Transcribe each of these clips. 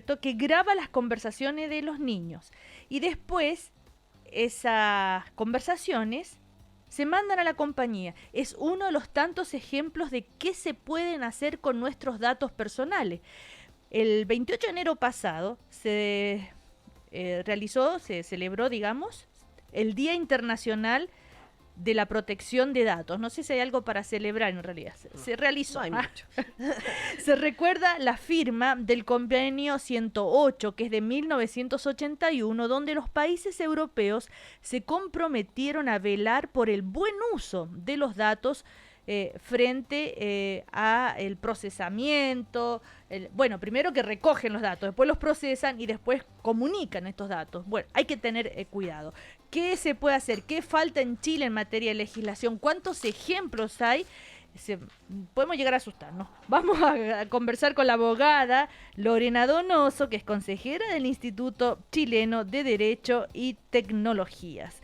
¿cierto?, que graba las conversaciones de los niños. Y después esas conversaciones se mandan a la compañía. Es uno de los tantos ejemplos de qué se pueden hacer con nuestros datos personales. El 28 de enero pasado se celebró, digamos, el Día Internacional de la Protección de Datos. No sé si hay algo para celebrar en realidad. Se realizó. No hay mucho. Se recuerda la firma del Convenio 108, que es de 1981, donde los países europeos se comprometieron a velar por el buen uso de los datos frente a el procesamiento. Bueno, primero que recogen los datos, después los procesan y después comunican estos datos. Bueno, hay que tener cuidado. ¿Qué se puede hacer? ¿Qué falta en Chile en materia de legislación? ¿Cuántos ejemplos hay? Podemos llegar a asustarnos. Vamos a conversar con la abogada Lorena Donoso, que es consejera del Instituto Chileno de Derecho y Tecnologías.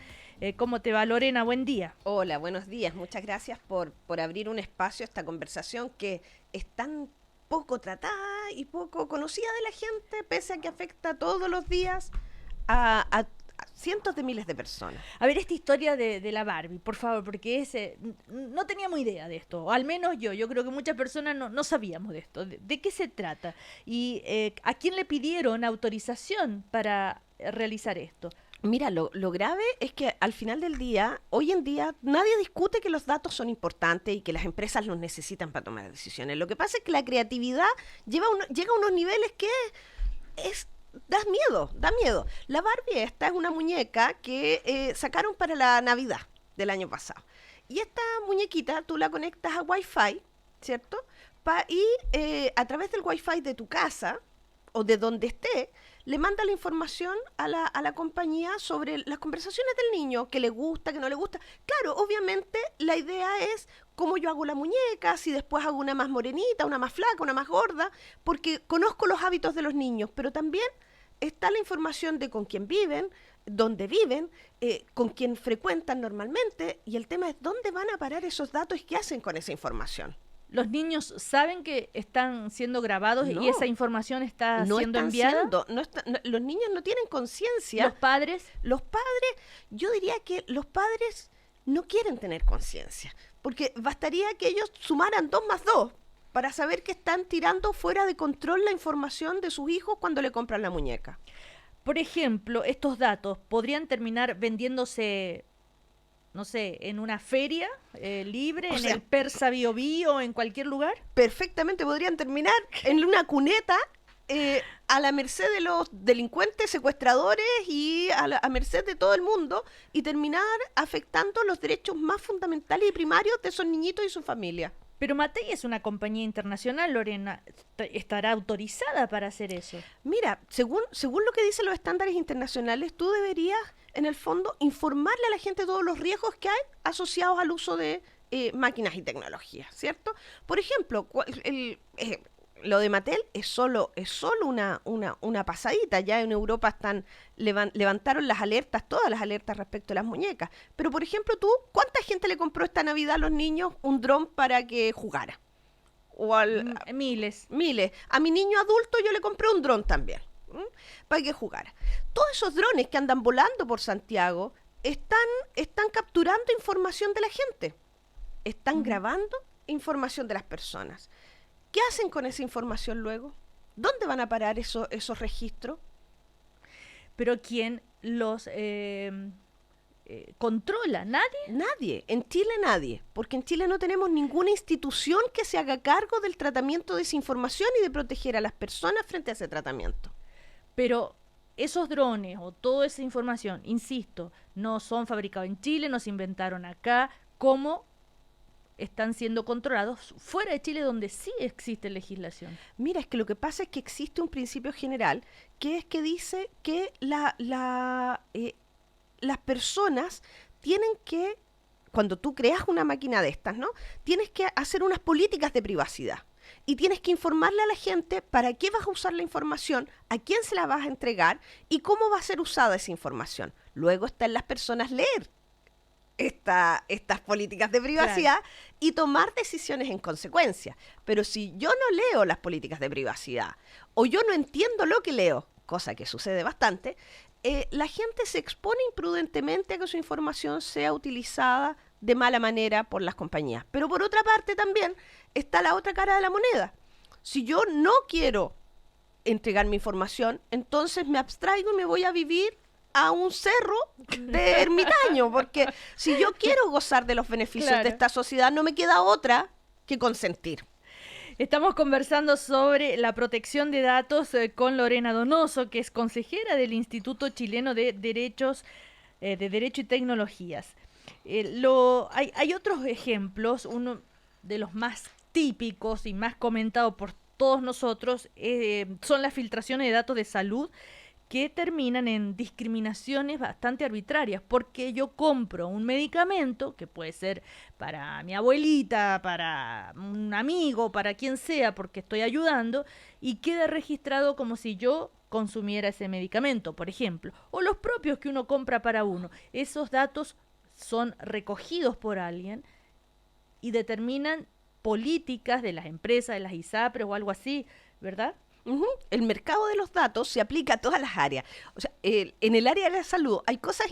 ¿Cómo te va, Lorena? Buen día. Hola, buenos días. Muchas gracias por abrir un espacio a esta conversación que es tan poco tratada y poco conocida de la gente, pese a que afecta todos los días a cientos de miles de personas. A ver, esta historia de la Barbie, por favor, porque no teníamos idea de esto, o al menos yo creo que muchas personas no sabíamos de esto. ¿De qué se trata? ¿Y a quién le pidieron autorización para realizar esto? Mira, lo grave es que al final del día, hoy en día, nadie discute que los datos son importantes y que las empresas los necesitan para tomar decisiones. Lo que pasa es que la creatividad llega a unos niveles que da miedo. La Barbie esta es una muñeca que sacaron para la Navidad del año pasado. Y esta muñequita tú la conectas a Wi-Fi, ¿cierto? Y a través del Wi-Fi de tu casa o de donde esté, le manda la información a la compañía sobre las conversaciones del niño, que le gusta, que no le gusta. Claro, obviamente la idea es cómo yo hago la muñeca, si después hago una más morenita, una más flaca, una más gorda, porque conozco los hábitos de los niños, pero también está la información de con quién viven, dónde viven, con quién frecuentan normalmente, y el tema es dónde van a parar esos datos y qué hacen con esa información. ¿Los niños saben que están siendo grabados No, y esa información está siendo enviada? Los niños no tienen conciencia. ¿Los padres? Yo diría que los padres no quieren tener conciencia, porque bastaría que ellos sumaran 2 más 2 para saber que están tirando fuera de control la información de sus hijos cuando le compran la muñeca. Por ejemplo, estos datos podrían terminar vendiéndose, no sé, en una feria libre, el Persa Bio Bio, en cualquier lugar. Perfectamente podrían terminar en una cuneta a la merced de los delincuentes, secuestradores y a merced de todo el mundo, y terminar afectando los derechos más fundamentales y primarios de esos niñitos y su familia. Pero Matei es una compañía internacional, Lorena. ¿Estará autorizada para hacer eso? Mira, según lo que dicen los estándares internacionales, tú deberías, en el fondo, informarle a la gente de todos los riesgos que hay asociados al uso de máquinas y tecnologías, ¿cierto? Por ejemplo, lo de Mattel es solo una pasadita. Ya en Europa levantaron todas las alertas respecto a las muñecas. Pero, por ejemplo, ¿cuánta gente le compró esta Navidad a los niños un dron para que jugara? Miles. A mi niño adulto yo le compré un dron también, para que jugara. Todos esos drones que andan volando por Santiago están capturando información de la gente. Están grabando información de las personas. ¿Qué hacen con esa información luego? ¿Dónde van a parar esos registros? ¿Pero quién los controla? ¿Nadie? Nadie. En Chile nadie. Porque en Chile no tenemos ninguna institución que se haga cargo del tratamiento de esa información y de proteger a las personas frente a ese tratamiento. Pero esos drones o toda esa información, insisto, no son fabricados en Chile, no se inventaron acá. ¿Cómo están siendo controlados fuera de Chile, donde sí existe legislación? Mira, es que lo que pasa es que existe un principio general que es que dice que las personas tienen que, cuando tú creas una máquina de estas, ¿no?, tienes que hacer unas políticas de privacidad y tienes que informarle a la gente para qué vas a usar la información, a quién se la vas a entregar y cómo va a ser usada esa información. Luego está en las personas leer estas políticas de privacidad, claro, y tomar decisiones en consecuencia. Pero si yo no leo las políticas de privacidad o yo no entiendo lo que leo, cosa que sucede bastante, la gente se expone imprudentemente a que su información sea utilizada de mala manera por las compañías. Pero por otra parte también está la otra cara de la moneda. Si yo no quiero entregar mi información, entonces me abstraigo y me voy a vivir a un cerro de ermitaño, porque si yo quiero gozar de los beneficios de esta sociedad, no me queda otra que consentir. Estamos conversando sobre la protección de datos con Lorena Donoso, que es consejera del Instituto Chileno de Derecho y Tecnologías. Hay otros ejemplos, uno de los más típicos y más comentados por todos nosotros son las filtraciones de datos de salud que terminan en discriminaciones bastante arbitrarias, porque yo compro un medicamento que puede ser para mi abuelita, para un amigo, para quien sea, porque estoy ayudando, y queda registrado como si yo consumiera ese medicamento, por ejemplo, o los propios que uno compra para uno. Esos datos son recogidos por alguien y determinan políticas de las empresas, de las ISAPRES o algo así, ¿verdad? El mercado de los datos se aplica a todas las áreas. O sea, en el área de la salud hay cosas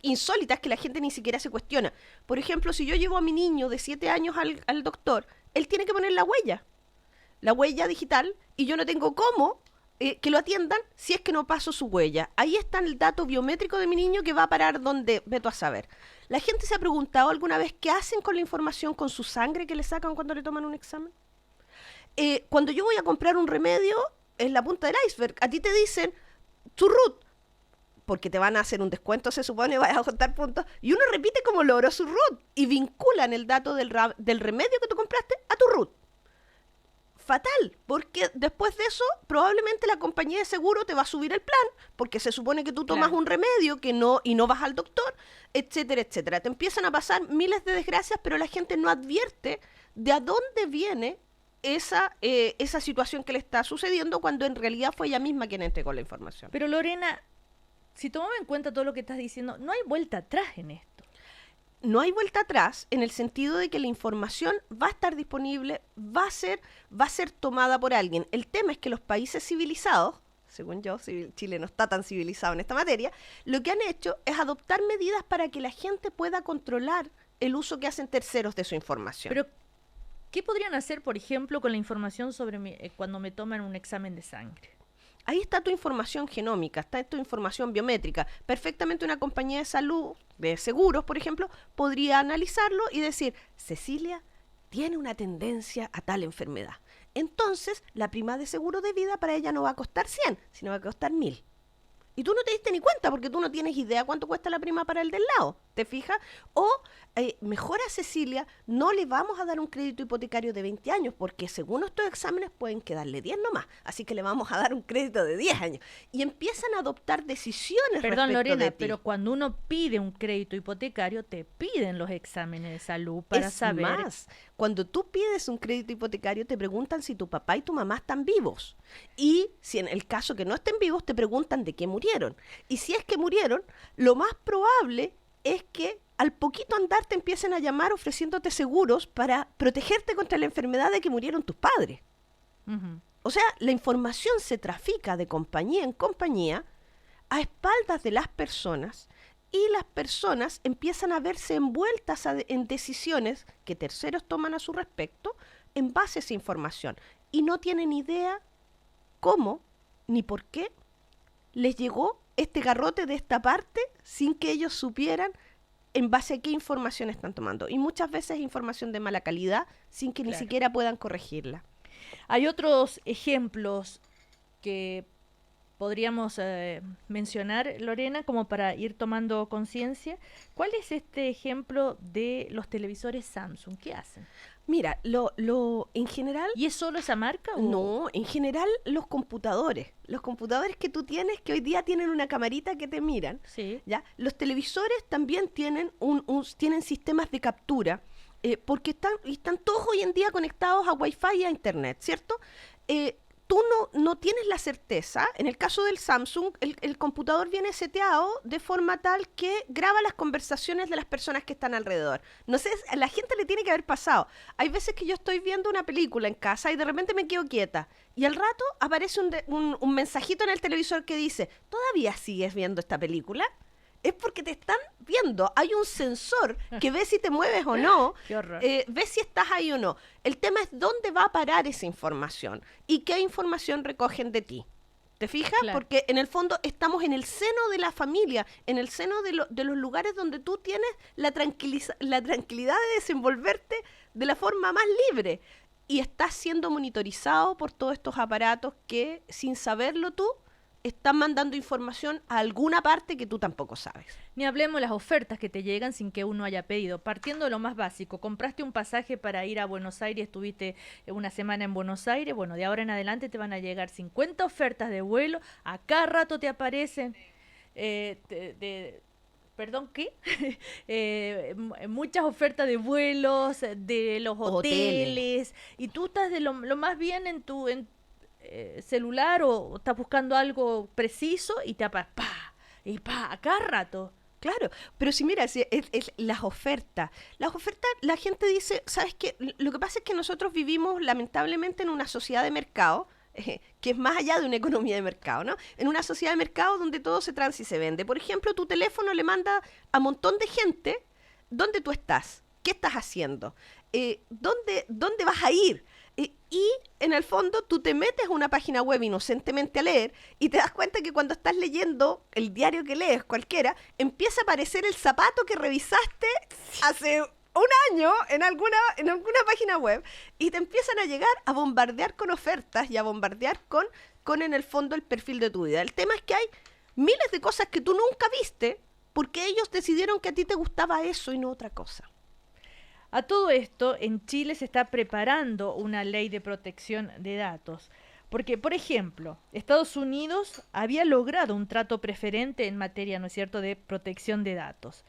insólitas que la gente ni siquiera se cuestiona. Por ejemplo, si yo llevo a mi niño de 7 años al doctor, él tiene que poner la huella digital, y yo no tengo cómo que lo atiendan si es que no paso su huella. Ahí está el dato biométrico de mi niño que va a parar donde veto a saber. ¿La gente se ha preguntado alguna vez qué hacen con la información, con su sangre que le sacan cuando le toman un examen? Cuando yo voy a comprar un remedio, es la punta del iceberg. A ti te dicen tu root, porque te van a hacer un descuento, se supone, vas a contar puntos, y uno repite como loro su root, y vinculan el dato del remedio que tú compraste a tu root. Fatal, porque después de eso probablemente la compañía de seguro te va a subir el plan, porque se supone que tú tomas un remedio y no vas al doctor, etcétera, etcétera. Te empiezan a pasar miles de desgracias, pero la gente no advierte de a dónde viene esa situación que le está sucediendo, cuando en realidad fue ella misma quien entregó la información. Pero Lorena, si tomamos en cuenta todo lo que estás diciendo, no hay vuelta atrás en esto. No hay vuelta atrás, en el sentido de que la información va a estar disponible, va a ser tomada por alguien. El tema es que los países civilizados, según yo, Chile no está tan civilizado en esta materia, lo que han hecho es adoptar medidas para que la gente pueda controlar el uso que hacen terceros de su información. Pero, ¿qué podrían hacer, por ejemplo, con la información sobre cuando me toman un examen de sangre? Ahí está tu información genómica, está tu información biométrica. Perfectamente una compañía de salud, de seguros, por ejemplo, podría analizarlo y decir, Cecilia tiene una tendencia a tal enfermedad. Entonces, la prima de seguro de vida para ella no va a costar 100, sino va a costar 1000. Y tú no te diste ni cuenta, porque tú no tienes idea cuánto cuesta la prima para el del lado, ¿te fijas? O mejor a Cecilia no le vamos a dar un crédito hipotecario de 20 años, porque según estos exámenes pueden quedarle 10 nomás, así que le vamos a dar un crédito de 10 años. Y empiezan a adoptar decisiones Perdón, respecto Lorena, de ti. pero cuando uno pide un crédito hipotecario, te piden los exámenes de salud para saber. Es más, cuando tú pides un crédito hipotecario, te preguntan si tu papá y tu mamá están vivos. Y si en el caso que no estén vivos, te preguntan de qué murieron. Y si es que murieron, lo más probable es que al poquito andar te empiecen a llamar ofreciéndote seguros para protegerte contra la enfermedad de que murieron tus padres. Uh-huh. O sea, la información se trafica de compañía en compañía a espaldas de las personas, y las personas empiezan a verse envueltas en decisiones que terceros toman a su respecto en base a esa información, y no tienen idea cómo ni por qué les llegó este garrote de esta parte sin que ellos supieran en base a qué información están tomando. Y muchas veces información de mala calidad sin que ni siquiera puedan corregirla. Hay otros ejemplos que podríamos mencionar, Lorena, como para ir tomando conciencia. ¿Cuál es este ejemplo de los televisores Samsung? ¿Qué hacen? Mira, en general... ¿Y es solo esa marca? ¿O? No, en general los computadores que tú tienes, que hoy día tienen una camarita que te miran, sí. ¿Ya? Los televisores también tienen tienen sistemas de captura, porque están todos hoy en día conectados a Wi-Fi y a Internet, ¿cierto? tú no tienes la certeza. En el caso del Samsung, el computador viene seteado de forma tal que graba las conversaciones de las personas que están alrededor. No sé, a la gente le tiene que haber pasado. Hay veces que yo estoy viendo una película en casa y de repente me quedo quieta. Y al rato aparece un mensajito en el televisor que dice, ¿todavía sigues viendo esta película? Es porque te están viendo. Hay un sensor que ve si te mueves o no, Qué horror. ve si estás ahí o no. El tema es dónde va a parar esa información y qué información recogen de ti. ¿Te fijas? Claro. Porque en el fondo estamos en el seno de la familia, en el seno de los lugares donde tú tienes la tranquilidad de desenvolverte de la forma más libre. Y estás siendo monitorizado por todos estos aparatos que, sin saberlo tú, están mandando información a alguna parte que tú tampoco sabes. Ni hablemos las ofertas que te llegan sin que uno haya pedido. Partiendo de lo más básico, compraste un pasaje para ir a Buenos Aires, estuviste una semana en Buenos Aires, bueno, de ahora en adelante te van a llegar 50 ofertas de vuelo, a cada rato te aparecen perdón, ¿qué? Muchas ofertas de vuelos, de los hoteles, y tú estás de lo más bien en tu celular o estás buscando algo preciso y te aparece y a cada rato. Claro, pero si mira, es las ofertas, la gente dice, ¿sabes qué? Lo que pasa es que nosotros vivimos lamentablemente en una sociedad de mercado, que es más allá de una economía de mercado, ¿no? En una sociedad de mercado donde todo se transa y se vende. Por ejemplo, tu teléfono le manda a un montón de gente dónde tú estás, qué estás haciendo, dónde vas a ir. Y en el fondo tú te metes a una página web inocentemente a leer y te das cuenta que cuando estás leyendo el diario que lees, cualquiera, empieza a aparecer el zapato que revisaste hace un año en alguna página web y te empiezan a llegar a bombardear con ofertas y a bombardear con en el fondo el perfil de tu vida. El tema es que hay miles de cosas que tú nunca viste porque ellos decidieron que a ti te gustaba eso y no otra cosa. A todo esto, en Chile se está preparando una ley de protección de datos. Porque, por ejemplo, Estados Unidos había logrado un trato preferente en materia, ¿no es cierto?, de protección de datos.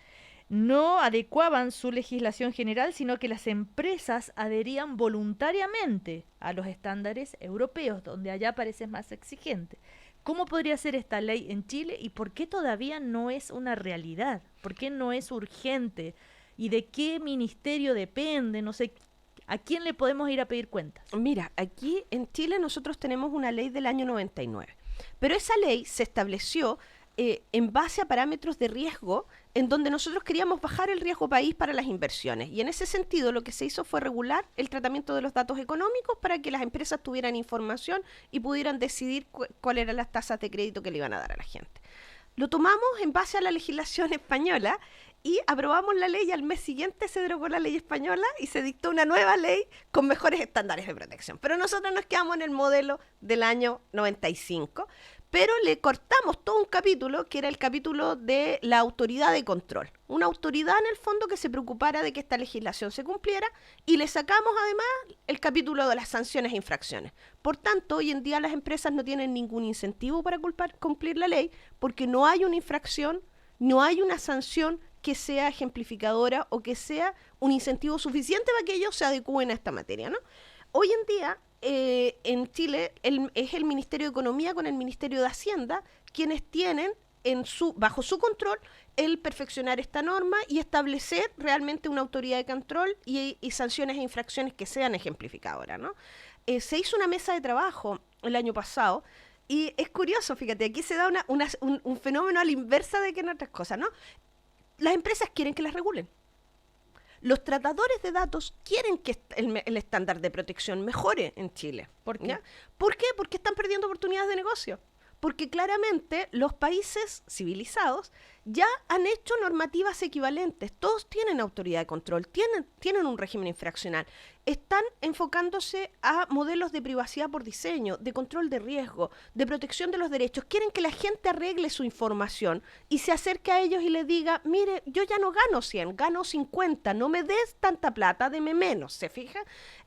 No adecuaban su legislación general, sino que las empresas adherían voluntariamente a los estándares europeos, donde allá parece más exigente. ¿Cómo podría ser esta ley en Chile y por qué todavía no es una realidad? ¿Por qué no es urgente? ¿Y de qué ministerio depende? No sé, ¿a quién le podemos ir a pedir cuentas? Mira, aquí en Chile nosotros tenemos una ley del año 99, pero esa ley se estableció en base a parámetros de riesgo en donde nosotros queríamos bajar el riesgo país para las inversiones. Y en ese sentido lo que se hizo fue regular el tratamiento de los datos económicos para que las empresas tuvieran información y pudieran decidir cuáles eran las tasas de crédito que le iban a dar a la gente. Lo tomamos en base a la legislación española y aprobamos la ley y al mes siguiente se derogó la ley española y se dictó una nueva ley con mejores estándares de protección. Pero nosotros nos quedamos en el modelo del año 95, pero le cortamos todo un capítulo que era el capítulo de la autoridad de control. Una autoridad en el fondo que se preocupara de que esta legislación se cumpliera y le sacamos además el capítulo de las sanciones e infracciones. Por tanto, hoy en día las empresas no tienen ningún incentivo para cumplir la ley porque no hay una infracción, no hay una sanción que sea ejemplificadora o que sea un incentivo suficiente para que ellos se adecúen a esta materia, ¿no? Hoy en día, en Chile, es el Ministerio de Economía con el Ministerio de Hacienda quienes tienen bajo su control el perfeccionar esta norma y establecer realmente una autoridad de control y sanciones e infracciones que sean ejemplificadoras, ¿no? Se hizo una mesa de trabajo el año pasado y es curioso, fíjate, aquí se da un fenómeno a la inversa de que en otras cosas, ¿no? Las empresas quieren que las regulen. Los tratadores de datos quieren que el estándar de protección mejore en Chile. ¿Por qué? ¿Ya? ¿Por qué? Porque están perdiendo oportunidades de negocio. Porque claramente los países civilizados ya han hecho normativas equivalentes. Todos tienen autoridad de control, tienen un régimen infraccional. Están enfocándose a modelos de privacidad por diseño, de control de riesgo, de protección de los derechos. Quieren que la gente arregle su información y se acerque a ellos y les diga, mire, yo ya no gano 100, gano 50, no me des tanta plata, deme menos, ¿se fija?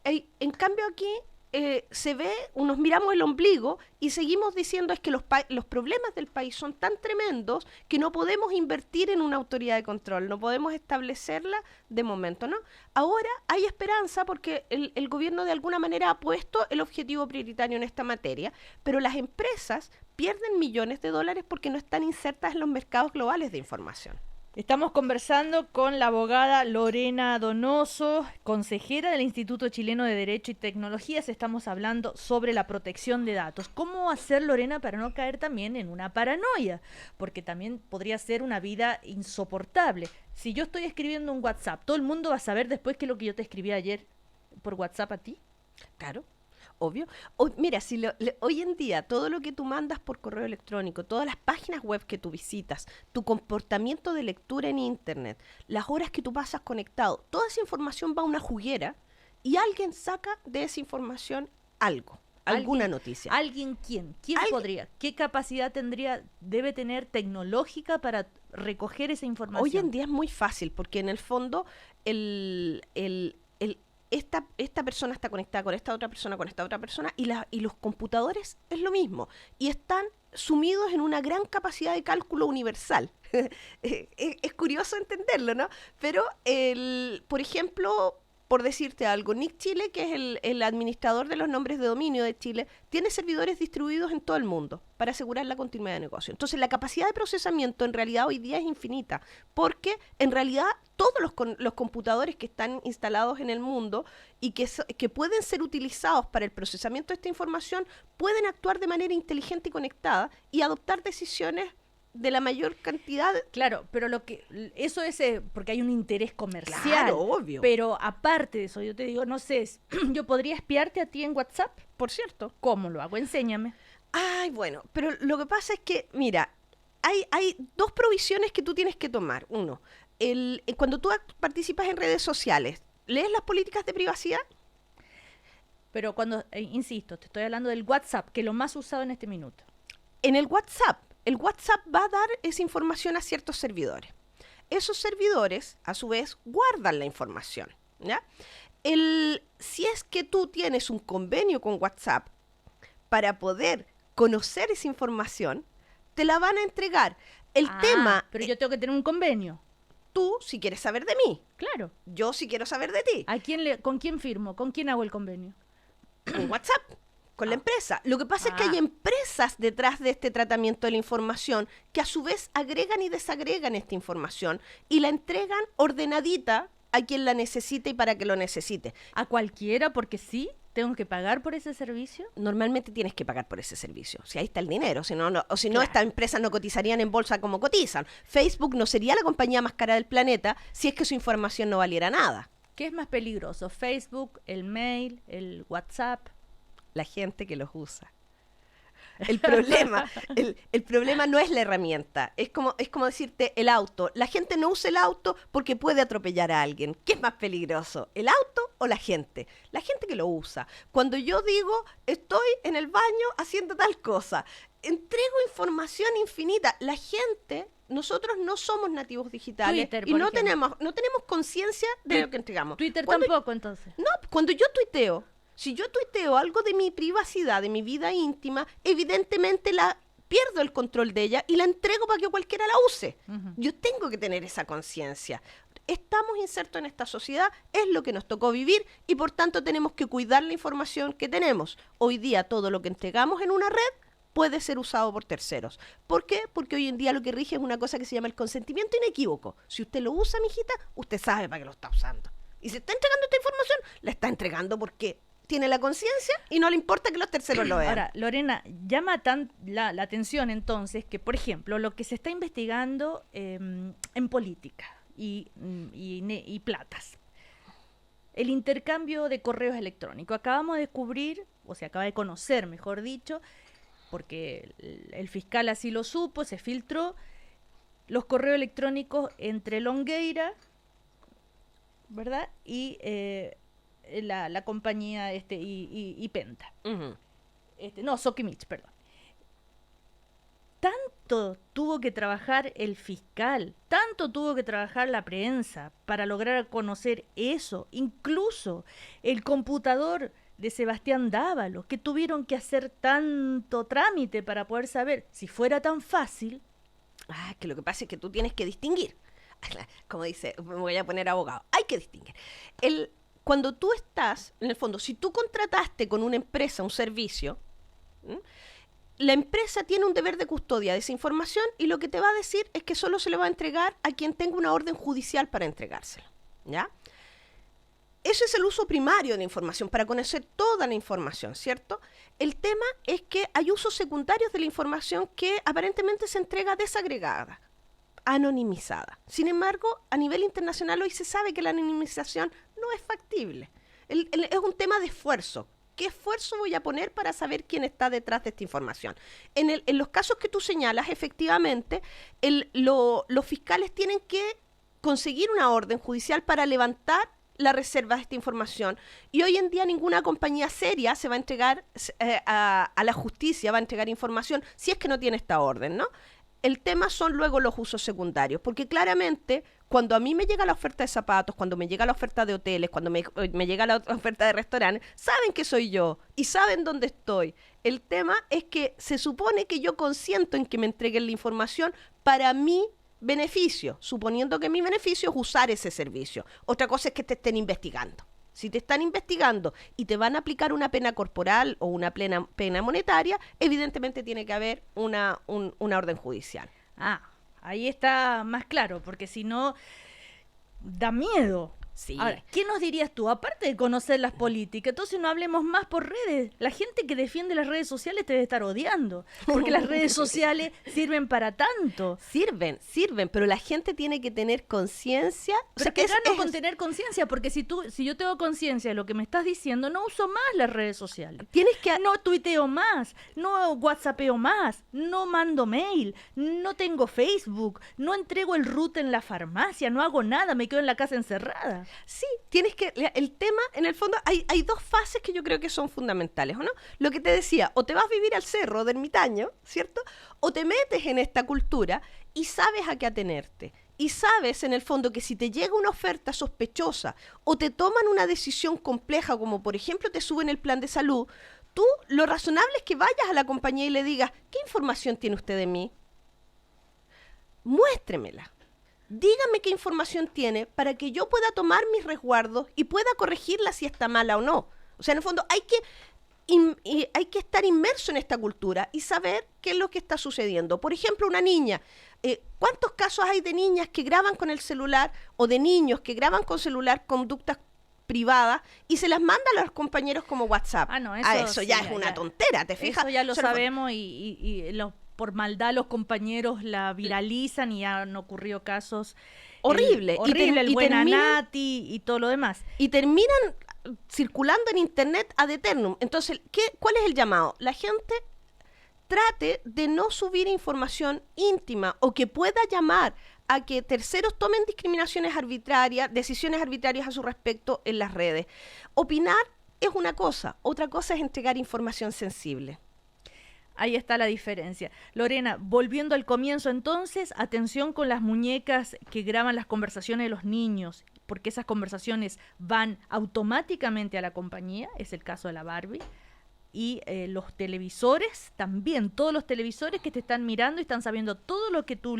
En cambio aquí se ve, nos miramos el ombligo y seguimos diciendo es que los problemas del país son tan tremendos que no podemos invertir en una autoridad de control, no podemos establecerla de momento, ¿no? Ahora hay esperanza porque el gobierno de alguna manera ha puesto el objetivo prioritario en esta materia, pero las empresas pierden millones de dólares porque no están insertas en los mercados globales de información. Estamos conversando con la abogada Lorena Donoso, consejera del Instituto Chileno de Derecho y Tecnologías. Estamos hablando sobre la protección de datos. ¿Cómo hacer, Lorena, para no caer también en una paranoia? Porque también podría ser una vida insoportable. Si yo estoy escribiendo un WhatsApp, ¿todo el mundo va a saber después que lo que yo te escribí ayer por WhatsApp a ti? Claro. Obvio. Mira, hoy en día todo lo que tú mandas por correo electrónico, todas las páginas web que tú visitas, tu comportamiento de lectura en internet, las horas que tú pasas conectado, toda esa información va a una juguera y alguien saca de esa información alguna noticia. ¿Alguien quién? ¿Quién podría? ¿Qué capacidad debe tener tecnológica para recoger esa información? Hoy en día es muy fácil porque en el fondo esta persona está conectada con esta otra persona y los computadores es lo mismo y están sumidos en una gran capacidad de cálculo universal. Es curioso entenderlo, ¿no? Pero, por ejemplo, por decirte algo, Nick Chile, que es el administrador de los nombres de dominio de Chile, tiene servidores distribuidos en todo el mundo para asegurar la continuidad de negocio. Entonces, la capacidad de procesamiento en realidad hoy día es infinita, porque en realidad todos los computadores que están instalados en el mundo y que pueden ser utilizados para el procesamiento de esta información pueden actuar de manera inteligente y conectada y adoptar decisiones de la mayor cantidad. Claro, pero eso es porque hay un interés comercial. Claro, obvio. Pero aparte de eso, yo te digo, no sé, yo podría espiarte a ti en WhatsApp, por cierto. ¿Cómo lo hago? Enséñame. Ay, bueno, pero lo que pasa es que, mira, hay dos provisiones que tú tienes que tomar. Uno, cuando tú participas en redes sociales, ¿lees las políticas de privacidad? Pero cuando, insisto, te estoy hablando del WhatsApp, que es lo más usado en este minuto. En el WhatsApp va a dar esa información a ciertos servidores. Esos servidores, a su vez, guardan la información, ¿ya? Si es que tú tienes un convenio con WhatsApp para poder conocer esa información, te la van a entregar. El tema... Pero yo tengo que tener un convenio. Tú, si quieres saber de mí. Claro. Yo, si quiero saber de ti. ¿Con quién firmo? ¿Con quién hago el convenio? Con WhatsApp. Con la empresa. Lo que pasa es que hay empresas detrás de este tratamiento de la información que a su vez agregan y desagregan esta información y la entregan ordenadita a quien la necesite y para que lo necesite. ¿A cualquiera? Porque sí, tengo que pagar por ese servicio. Normalmente tienes que pagar por ese servicio. Si ahí está el dinero. Si no, Claro. Estas empresas no cotizarían en bolsa como cotizan. Facebook no sería la compañía más cara del planeta si es que su información no valiera nada. ¿Qué es más peligroso? ¿Facebook, el mail, el WhatsApp? La gente que los usa. El problema no es la herramienta, es como decirte el auto. La gente no usa el auto porque puede atropellar a alguien. ¿Qué es más peligroso, el auto o la gente? La gente que lo usa. Cuando yo digo, estoy en el baño haciendo tal cosa, entrego información infinita. La gente, nosotros no somos nativos digitales Twitter, y por no ejemplo. tenemos conciencia de lo que entregamos. Twitter Cuando tampoco, entonces. No, cuando yo tuiteo, si yo tuiteo algo de mi privacidad, de mi vida íntima, evidentemente pierdo el control de ella y la entrego para que cualquiera la use. Ujú. Yo tengo que tener esa conciencia. Estamos insertos en esta sociedad, es lo que nos tocó vivir y por tanto tenemos que cuidar la información que tenemos. Hoy día todo lo que entregamos en una red puede ser usado por terceros. ¿Por qué? Porque hoy en día lo que rige es una cosa que se llama el consentimiento inequívoco. Si usted lo usa, mijita, usted sabe para qué lo está usando. Y si está entregando esta información, la está entregando porque tiene la conciencia y no le importa que los terceros lo vean. Ahora, Lorena, llama la atención entonces que, por ejemplo, lo que se está investigando en política y platas, el intercambio de correos electrónicos. Acabamos de descubrir, o se acaba de conocer, mejor dicho, porque el fiscal así lo supo, se filtró, los correos electrónicos entre Longueira, ¿verdad? Y la compañía y Penta. Uh-huh. Sokimich, perdón. Tanto tuvo que trabajar el fiscal, tanto tuvo que trabajar la prensa para lograr conocer eso. Incluso el computador de Sebastián Dávalos, que tuvieron que hacer tanto trámite para poder saber si fuera tan fácil. Ah, que lo que pasa es que tú tienes que distinguir. Como dice, me voy a poner abogado. Hay que distinguir. Cuando tú estás, en el fondo, si tú contrataste con una empresa un servicio, ¿m? La empresa tiene un deber de custodia de esa información y lo que te va a decir es que solo se le va a entregar a quien tenga una orden judicial para entregárselo, ¿ya? Ese es el uso primario de la información, para conocer toda la información, ¿cierto? El tema es que hay usos secundarios de la información que aparentemente se entrega desagregada, anonimizada. Sin embargo, a nivel internacional hoy se sabe que la anonimización no es factible. Es un tema de esfuerzo. ¿Qué esfuerzo voy a poner para saber quién está detrás de esta información? En los casos que tú señalas, efectivamente, los fiscales tienen que conseguir una orden judicial para levantar la reserva de esta información. Y hoy en día ninguna compañía seria se va a entregar a la justicia, va a entregar información si es que no tiene esta orden, ¿no? El tema son luego los usos secundarios, porque claramente cuando a mí me llega la oferta de zapatos, cuando me llega la oferta de hoteles, cuando me llega la oferta de restaurantes, saben que soy yo y saben dónde estoy. El tema es que se supone que yo consiento en que me entreguen la información para mi beneficio, suponiendo que mi beneficio es usar ese servicio. Otra cosa es que te estén investigando. Si te están investigando y te van a aplicar una pena corporal o una pena monetaria, evidentemente tiene que haber una orden judicial. Ah, ahí está más claro, porque si no, da miedo. Sí. Ahora, ¿qué nos dirías tú? Aparte de conocer las políticas, entonces no hablemos más por redes. La gente que defiende las redes sociales te debe estar odiando, porque las redes sociales sirven para tanto. Sirven, pero la gente tiene que tener conciencia. Pero ¿qué gano con tener conciencia? Porque si yo tengo conciencia de lo que me estás diciendo, no uso más las redes sociales. No tuiteo más, no whatsappeo más, no mando mail, no tengo Facebook, no entrego el RUT en la farmacia, no hago nada, me quedo en la casa encerrada. Sí, el tema, en el fondo, hay dos fases que yo creo que son fundamentales, ¿o no? Lo que te decía, o te vas a vivir al cerro de ermitaño, ¿cierto? O te metes en esta cultura y sabes a qué atenerte. Y sabes, en el fondo, que si te llega una oferta sospechosa o te toman una decisión compleja, como por ejemplo te suben el plan de salud, tú lo razonable es que vayas a la compañía y le digas, ¿qué información tiene usted de mí? Muéstremela. Dígame qué información tiene para que yo pueda tomar mis resguardos y pueda corregirla si está mala o no. O sea, en el fondo hay que estar inmerso en esta cultura y saber qué es lo que está sucediendo. Por ejemplo, una niña. ¿Cuántos casos hay de niñas que graban con el celular o de niños que graban con celular conductas privadas y se las manda a los compañeros como WhatsApp? Ah, no, eso ya es una tontera, ¿te fijas? Eso ya lo sabemos y por maldad los compañeros la viralizan y han ocurrido casos horrible, el buen Anati y todo lo demás. Y terminan circulando en internet ad eternum. Entonces, ¿cuál es el llamado? La gente trate de no subir información íntima o que pueda llamar a que terceros tomen discriminaciones arbitrarias, decisiones arbitrarias a su respecto en las redes. Opinar es una cosa, otra cosa es entregar información sensible. Ahí está la diferencia. Lorena, volviendo al comienzo entonces, atención con las muñecas que graban las conversaciones de los niños, porque esas conversaciones van automáticamente a la compañía, es el caso de la Barbie, y los televisores también, todos los televisores que te están mirando y están sabiendo todo lo que tú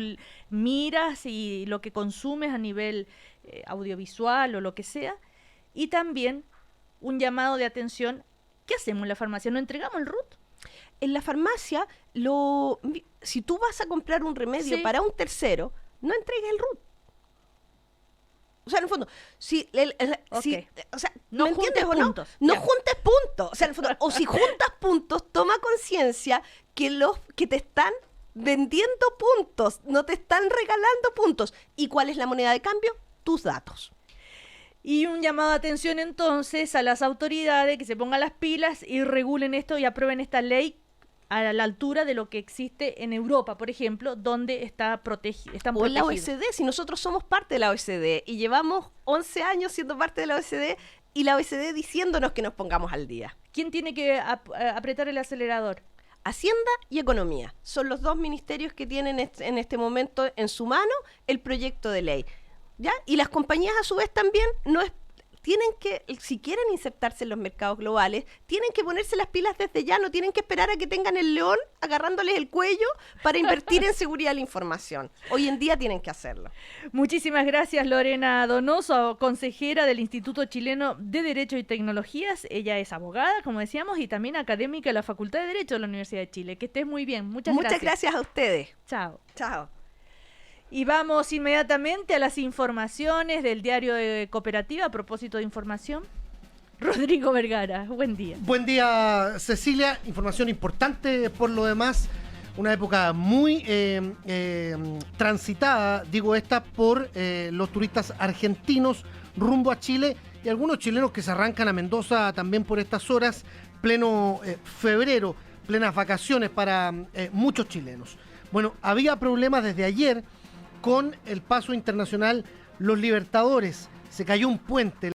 miras y lo que consumes a nivel audiovisual o lo que sea, y también un llamado de atención, ¿qué hacemos en la farmacia? ¿No entregamos el RUT? En la farmacia, si tú vas a comprar un remedio para un tercero, no entregues el RUT. O sea, en el fondo, no juntes puntos. No juntes puntos. O sea, en el fondo, o si juntas puntos, toma conciencia que los que te están vendiendo puntos, no te están regalando puntos. ¿Y cuál es la moneda de cambio? Tus datos. Y un llamado de atención entonces a las autoridades que se pongan las pilas y regulen esto y aprueben esta ley a la altura de lo que existe en Europa, por ejemplo, donde están protegidos. O en la OECD, si nosotros somos parte de la OECD y llevamos 11 años siendo parte de la OECD y la OECD diciéndonos que nos pongamos al día. ¿Quién tiene que apretar el acelerador? Hacienda y Economía. Son los dos ministerios que tienen en este momento en su mano el proyecto de ley. ¿Ya? Y las compañías a su vez también tienen que, si quieren insertarse en los mercados globales, tienen que ponerse las pilas desde ya, no tienen que esperar a que tengan el león agarrándoles el cuello para invertir en seguridad de la información. Hoy en día tienen que hacerlo. Muchísimas gracias, Lorena Donoso, consejera del Instituto Chileno de Derecho y Tecnologías. Ella es abogada, como decíamos, y también académica de la Facultad de Derecho de la Universidad de Chile. Que estés muy bien. Muchas gracias. Muchas gracias a ustedes. Chao. Chao. Y vamos inmediatamente a las informaciones del diario de Cooperativa a propósito de información. Rodrigo Vergara, buen día. Buen día, Cecilia. Información importante por lo demás. Una época muy transitada, digo esta, por los turistas argentinos rumbo a Chile y algunos chilenos que se arrancan a Mendoza también por estas horas, pleno febrero, plenas vacaciones para muchos chilenos. Bueno, había problemas desde ayer con el paso internacional Los Libertadores. Se cayó un puente.